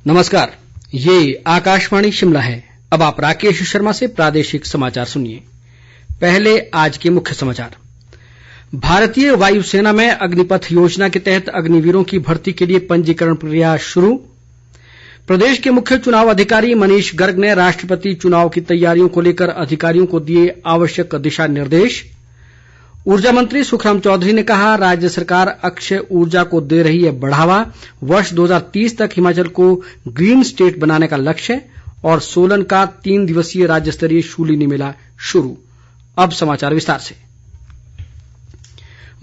नमस्कार, ये आकाशवाणी शिमला है। अब आप राकेश शर्मा से प्रादेशिक समाचार सुनिए। पहले आज के मुख्य समाचार। भारतीय वायुसेना में अग्निपथ योजना के तहत अग्निवीरों की भर्ती के लिए पंजीकरण प्रक्रिया शुरू। प्रदेश के मुख्य चुनाव अधिकारी मनीष गर्ग ने राष्ट्रपति चुनाव की तैयारियों को लेकर अधिकारियों को दिए आवश्यक दिशा निर्देश। ऊर्जा मंत्री सुखराम चौधरी ने कहा, राज्य सरकार अक्षय ऊर्जा को दे रही है बढ़ावा। वर्ष 2030 तक हिमाचल को ग्रीन स्टेट बनाने का लक्ष्य। और सोलन का 3 दिवसीय राज्य स्तरीय शूलिनी मेला शुरू। अब समाचार विस्तार से।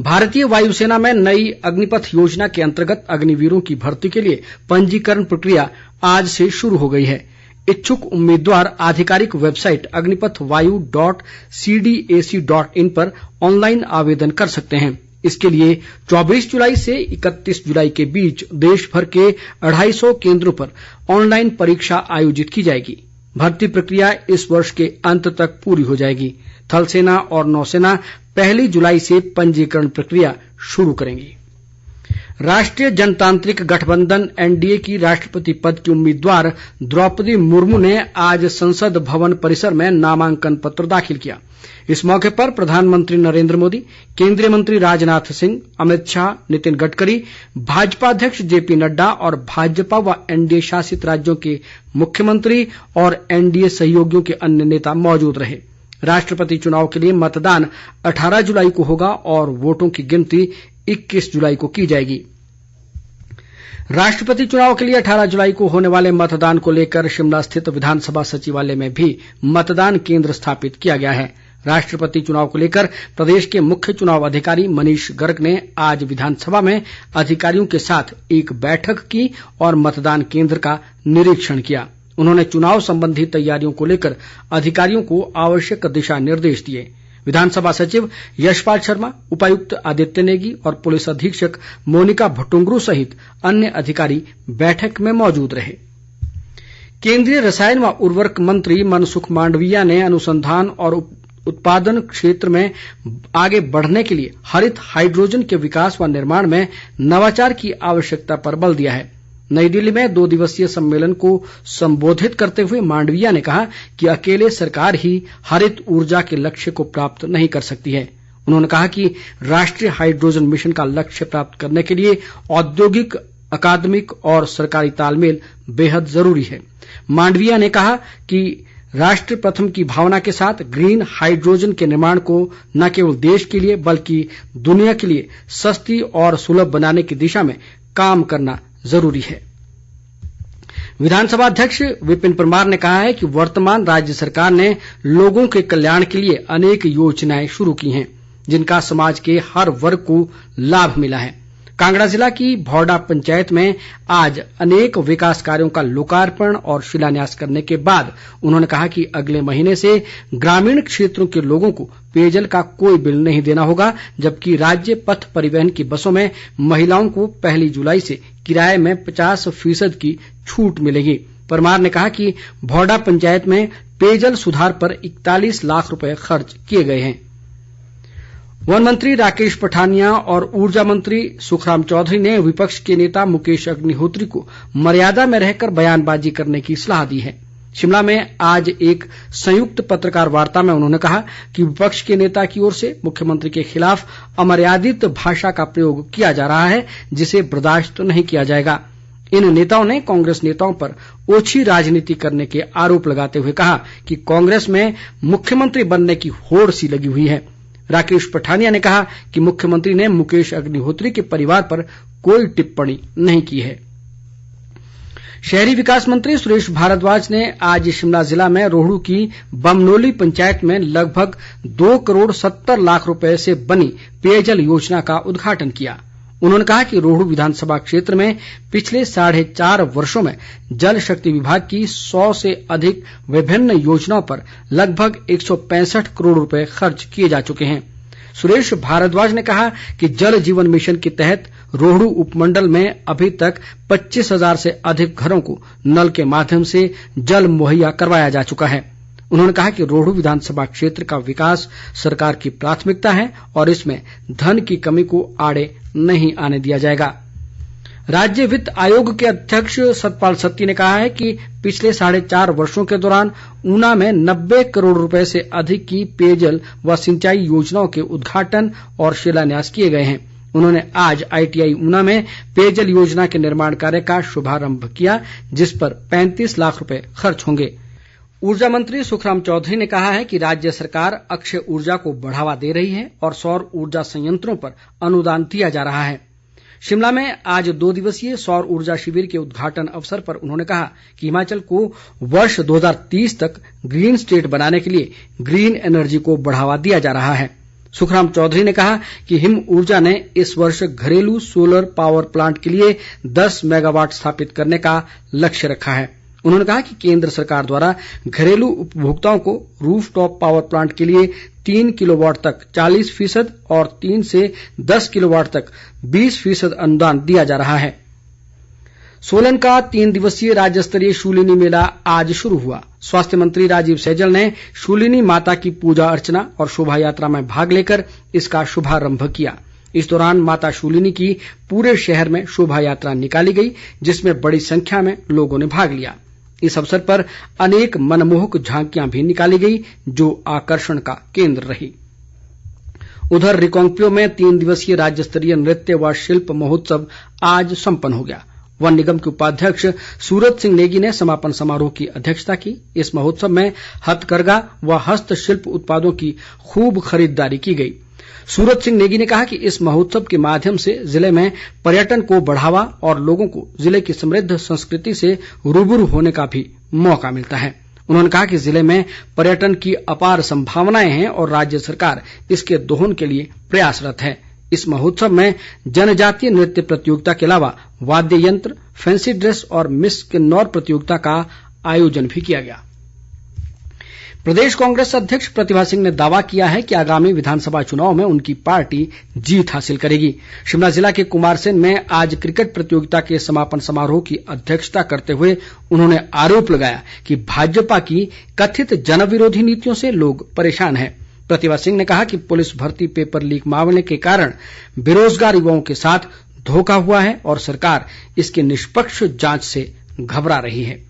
भारतीय वायुसेना में नई अग्निपथ योजना के अंतर्गत अग्निवीरों की भर्ती के लिए पंजीकरण प्रक्रिया आज से शुरू हो गई है। इच्छुक उम्मीदवार आधिकारिक वेबसाइट agnipatvayu.cdac.in पर ऑनलाइन आवेदन कर सकते हैं। इसके लिए 24 जुलाई से 31 जुलाई के बीच देश भर के 250 केंद्रों पर ऑनलाइन परीक्षा आयोजित की जाएगी। भर्ती प्रक्रिया इस वर्ष के अंत तक पूरी हो जाएगी। थल सेना और नौसेना 1 जुलाई से पंजीकरण प्रक्रिया शुरू करेंगी। राष्ट्रीय जनतांत्रिक गठबंधन एनडीए की राष्ट्रपति पद की उम्मीदवार द्रौपदी मुर्मू ने आज संसद भवन परिसर में नामांकन पत्र दाखिल किया। इस मौके पर प्रधानमंत्री नरेंद्र मोदी, केंद्रीय मंत्री राजनाथ सिंह, अमित शाह, नितिन गडकरी, भाजपा अध्यक्ष जेपी नड्डा और भाजपा व एनडीए शासित राज्यों के मुख्यमंत्री और एनडीए सहयोगियों के अन्य नेता मौजूद रहे। राष्ट्रपति चुनाव के लिए मतदान 18 जुलाई को होगा और वोटों की गिनती 21 जुलाई को की जाएगी। राष्ट्रपति चुनाव के लिए 18 जुलाई को होने वाले मतदान को लेकर शिमला स्थित विधानसभा सचिवालय में भी मतदान केंद्र स्थापित किया गया है। राष्ट्रपति चुनाव को लेकर प्रदेश के मुख्य चुनाव अधिकारी मनीष गर्ग ने आज विधानसभा में अधिकारियों के साथ एक बैठक की और मतदान केंद्र का निरीक्षण किया। उन्होंने चुनाव संबंधी तैयारियों को लेकर अधिकारियों को आवश्यक दिशा निर्देश दिए। विधानसभा सचिव यशपाल शर्मा, उपायुक्त आदित्य नेगी और पुलिस अधीक्षक मोनिका भट्टुंगरू सहित अन्य अधिकारी बैठक में मौजूद रहे। केंद्रीय रसायन व उर्वरक मंत्री मनसुख मांडविया ने अनुसंधान और उत्पादन क्षेत्र में आगे बढ़ने के लिए हरित हाइड्रोजन के विकास व निर्माण में नवाचार की आवश्यकता पर बल दिया है। नई दिल्ली में 2 दिवसीय सम्मेलन को संबोधित करते हुए मांडविया ने कहा कि अकेले सरकार ही हरित ऊर्जा के लक्ष्य को प्राप्त नहीं कर सकती है। उन्होंने कहा कि राष्ट्रीय हाइड्रोजन मिशन का लक्ष्य प्राप्त करने के लिए औद्योगिक, अकादमिक और सरकारी तालमेल बेहद जरूरी है। मांडविया ने कहा कि राष्ट्र प्रथम की भावना के साथ ग्रीन हाइड्रोजन के निर्माण को न केवल देश के लिए बल्कि दुनिया के लिए सस्ती और सुलभ बनाने की दिशा में काम करना जरूरी है। विधानसभा अध्यक्ष विपिन परमार ने कहा है कि वर्तमान राज्य सरकार ने लोगों के कल्याण के लिए अनेक योजनाएं शुरू की हैं, जिनका समाज के हर वर्ग को लाभ मिला है। कांगड़ा जिला की भौडा पंचायत में आज अनेक विकास कार्यों का लोकार्पण और शिलान्यास करने के बाद उन्होंने कहा कि अगले महीने से ग्रामीण क्षेत्रों के लोगों को पेयजल का कोई बिल नहीं देना होगा, जबकि राज्य पथ परिवहन की बसों में महिलाओं को 1 जुलाई से किराए में 50% की छूट मिलेगी। परमार ने कहा कि भौडा पंचायत में पेयजल सुधार पर 41 लाख रुपए खर्च किए गए हैं। वन मंत्री राकेश पठानिया और ऊर्जा मंत्री सुखराम चौधरी ने विपक्ष के नेता मुकेश अग्निहोत्री को मर्यादा में रहकर बयानबाजी करने की सलाह दी है। शिमला में आज एक संयुक्त पत्रकार वार्ता में उन्होंने कहा कि विपक्ष के नेता की ओर से मुख्यमंत्री के खिलाफ अमर्यादित भाषा का प्रयोग किया जा रहा है, जिसे बर्दाश्त नहीं किया जाएगा। इन नेताओं ने कांग्रेस नेताओं पर ओछी राजनीति करने के आरोप लगाते हुए कहा कि कांग्रेस में मुख्यमंत्री बनने की होड़ सी लगी हुई है। राकेश पठानिया ने कहा कि मुख्यमंत्री ने मुकेश अग्निहोत्री के परिवार पर कोई टिप्पणी नहीं की है। शहरी विकास मंत्री सुरेश भारद्वाज ने आज शिमला जिला में रोहडू की बमनोली पंचायत में लगभग 2 करोड़ 70 लाख रुपए से बनी पेयजल योजना का उद्घाटन किया। उन्होंने कहा कि रोहडू विधानसभा क्षेत्र में पिछले 4.5 वर्षों में जल शक्ति विभाग की 100 से अधिक विभिन्न योजनाओं पर लगभग 165 करोड़ रुपए खर्च किए जा चुके हैं। सुरेश भारद्वाज ने कहा कि जल जीवन मिशन के तहत रोहडू उपमंडल में अभी तक 25,000 से अधिक घरों को नल के माध्यम से जल मुहैया करवाया जा चुका है। उन्होंने कहा कि रोहडू विधानसभा क्षेत्र का विकास सरकार की प्राथमिकता है और इसमें धन की कमी को आड़े नहीं आने दिया जाएगा। राज्य वित्त आयोग के अध्यक्ष सतपाल सत्ती ने कहा है कि पिछले 4.5 वर्षों के दौरान ऊना में 90 करोड़ रुपए से अधिक की पेयजल व सिंचाई योजनाओं के उद्घाटन और शिलान्यास किए गए हैं। उन्होंने आज ITI ऊना में पेयजल योजना के निर्माण कार्य का शुभारंभ किया, जिस पर 35 लाख रुपए खर्च होंगे। ऊर्जा मंत्री सुखराम चौधरी ने कहा है कि राज्य सरकार अक्षय ऊर्जा को बढ़ावा दे रही है और सौर ऊर्जा संयंत्रों पर अनुदान दिया जा रहा है। शिमला में आज 2 दिवसीय सौर ऊर्जा शिविर के उद्घाटन अवसर पर उन्होंने कहा कि हिमाचल को वर्ष 2030 तक ग्रीन स्टेट बनाने के लिए ग्रीन एनर्जी को बढ़ावा दिया जा रहा है। सुखराम चौधरी ने कहा कि हिम ऊर्जा ने इस वर्ष घरेलू सोलर पावर प्लांट के लिए 10 मेगावाट स्थापित करने का लक्ष्य रखा है। उन्होंने कहा कि केंद्र सरकार द्वारा घरेलू उपभोक्ताओं को रूफटॉप पावर प्लांट के लिए 3 किलोवाट तक 40% और 3 से 10 किलोवाट तक 20% अनुदान दिया जा रहा है। सोलन का 3 दिवसीय राज्य स्तरीय शूलिनी मेला आज शुरू हुआ। स्वास्थ्य मंत्री राजीव सैजल ने शूलिनी माता की पूजा अर्चना और शोभा यात्रा में भाग लेकर इसका शुभारंभ किया। इस दौरान माता शूलिनी की पूरे शहर में शोभा यात्रा निकाली गई, जिसमें बड़ी संख्या में लोगों ने भाग लिया। इस अवसर पर अनेक मनमोहक झांकियां भी निकाली गई, जो आकर्षण का केंद्र रही। उधर रिकांगपिओ में 3 दिवसीय राज्य स्तरीय नृत्य व शिल्प महोत्सव आज संपन्न हो गया। वन निगम के उपाध्यक्ष सूरत सिंह नेगी ने समापन समारोह की अध्यक्षता की। इस महोत्सव में हथकरघा व हस्तशिल्प उत्पादों की खूब खरीददारी की गई। सूरत सिंह नेगी ने कहा कि इस महोत्सव के माध्यम से जिले में पर्यटन को बढ़ावा और लोगों को जिले की समृद्ध संस्कृति से रूबरू होने का भी मौका मिलता है। उन्होंने कहा कि जिले में पर्यटन की अपार संभावनाएं हैं और राज्य सरकार इसके दोहन के लिए प्रयासरत है। इस महोत्सव में जनजातीय नृत्य प्रतियोगिता के अलावा वाद्य यंत्र, फैंसी ड्रेस और मिस किन्नौर प्रतियोगिता का आयोजन भी किया गया। प्रदेश कांग्रेस अध्यक्ष प्रतिभा सिंह ने दावा किया है कि आगामी विधानसभा चुनाव में उनकी पार्टी जीत हासिल करेगी। शिमला जिला के कुमारसैन में आज क्रिकेट प्रतियोगिता के समापन समारोह की अध्यक्षता करते हुए उन्होंने आरोप लगाया कि भाजपा की कथित जनविरोधी नीतियों से लोग परेशान हैं। प्रतिभा सिंह ने कहा कि पुलिस भर्ती पेपर लीक मामले के कारण बेरोजगार युवाओं के साथ धोखा हुआ है और सरकार इसके निष्पक्ष जांच से घबरा रही है।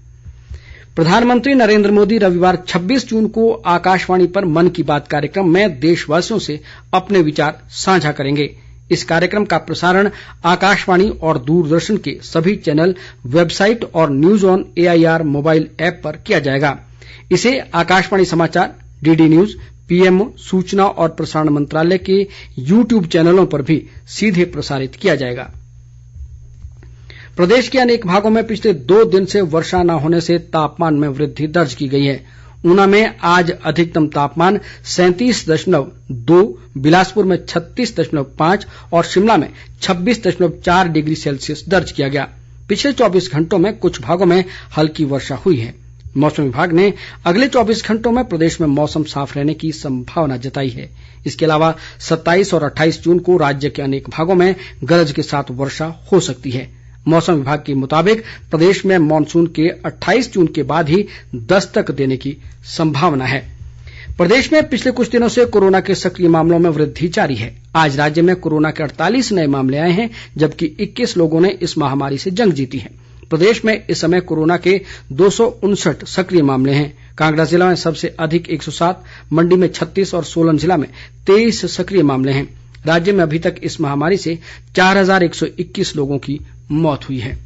प्रधानमंत्री नरेंद्र मोदी रविवार 26 जून को आकाशवाणी पर मन की बात कार्यक्रम में देशवासियों से अपने विचार साझा करेंगे। इस कार्यक्रम का प्रसारण आकाशवाणी और दूरदर्शन के सभी चैनल, वेबसाइट और news on AIR mobile app पर किया जाएगा। इसे आकाशवाणी समाचार, DD न्यूज, PMO, सूचना और प्रसारण मंत्रालय के YouTube चैनलों पर भी सीधे प्रसारित किया जाएगा। प्रदेश के अनेक भागों में पिछले 2 दिन से वर्षा न होने से तापमान में वृद्धि दर्ज की गई है। ऊना में आज अधिकतम तापमान 37.2, बिलासपुर में 36.5 और शिमला में 26.4 डिग्री सेल्सियस दर्ज किया गया। पिछले 24 घंटों में कुछ भागों में हल्की वर्षा हुई है। मौसम विभाग ने अगले 24 घंटों में प्रदेश में मौसम साफ रहने की संभावना जताई है। इसके अलावा 27 और 28 जून को राज्य के अनेक भागों में गरज के साथ वर्षा हो सकती है। मौसम विभाग के मुताबिक प्रदेश में मानसून के 28 जून के बाद ही दस्तक देने की संभावना है। प्रदेश में पिछले कुछ दिनों से कोरोना के सक्रिय मामलों में वृद्धि जारी है। आज राज्य में कोरोना के 48 नए मामले आए हैं, जबकि 21 लोगों ने इस महामारी से जंग जीती है। प्रदेश में इस समय कोरोना के 259 सक्रिय मामले हैं। कांगड़ा जिला में सबसे अधिक 107, मंडी में 36 और सोलन जिला में 23 सक्रिय मामले हैं। राज्य में अभी तक इस महामारी से 4121 लोगों की मौत हुई है।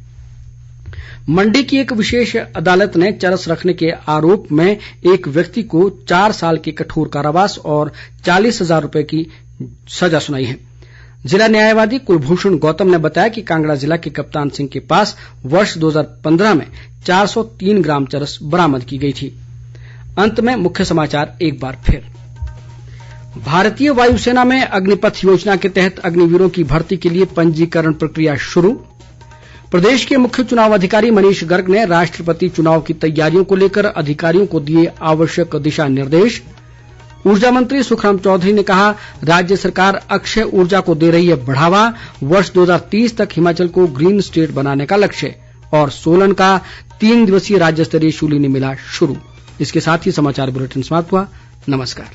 मंडी की एक विशेष अदालत ने चरस रखने के आरोप में एक व्यक्ति को 4 साल के कठोर कारावास और 40,000 रुपए की सजा सुनाई है। जिला न्यायवादी कुलभूषण गौतम ने बताया कि कांगड़ा जिला के कप्तान सिंह के पास वर्ष 2015 में 403 ग्राम चरस बरामद की गई थी। अंत में मुख्य समाचार एक बार फिर। भारतीय वायुसेना में अग्निपथ योजना के तहत अग्निवीरों की भर्ती के लिए पंजीकरण प्रक्रिया शुरू। प्रदेश के मुख्य चुनाव अधिकारी मनीष गर्ग ने राष्ट्रपति चुनाव की तैयारियों को लेकर अधिकारियों को दिए आवश्यक दिशा निर्देश। ऊर्जा मंत्री सुखराम चौधरी ने कहा, राज्य सरकार अक्षय ऊर्जा को दे रही है बढ़ावा, वर्ष 2030 तक हिमाचल को ग्रीन स्टेट बनाने का लक्ष्य। और सोलन का 3 दिवसीय राज्य स्तरीय शूलिनी मेला शुरू। इसके साथ ही समाचार बुलेटिन समाप्त हुआ। नमस्कार।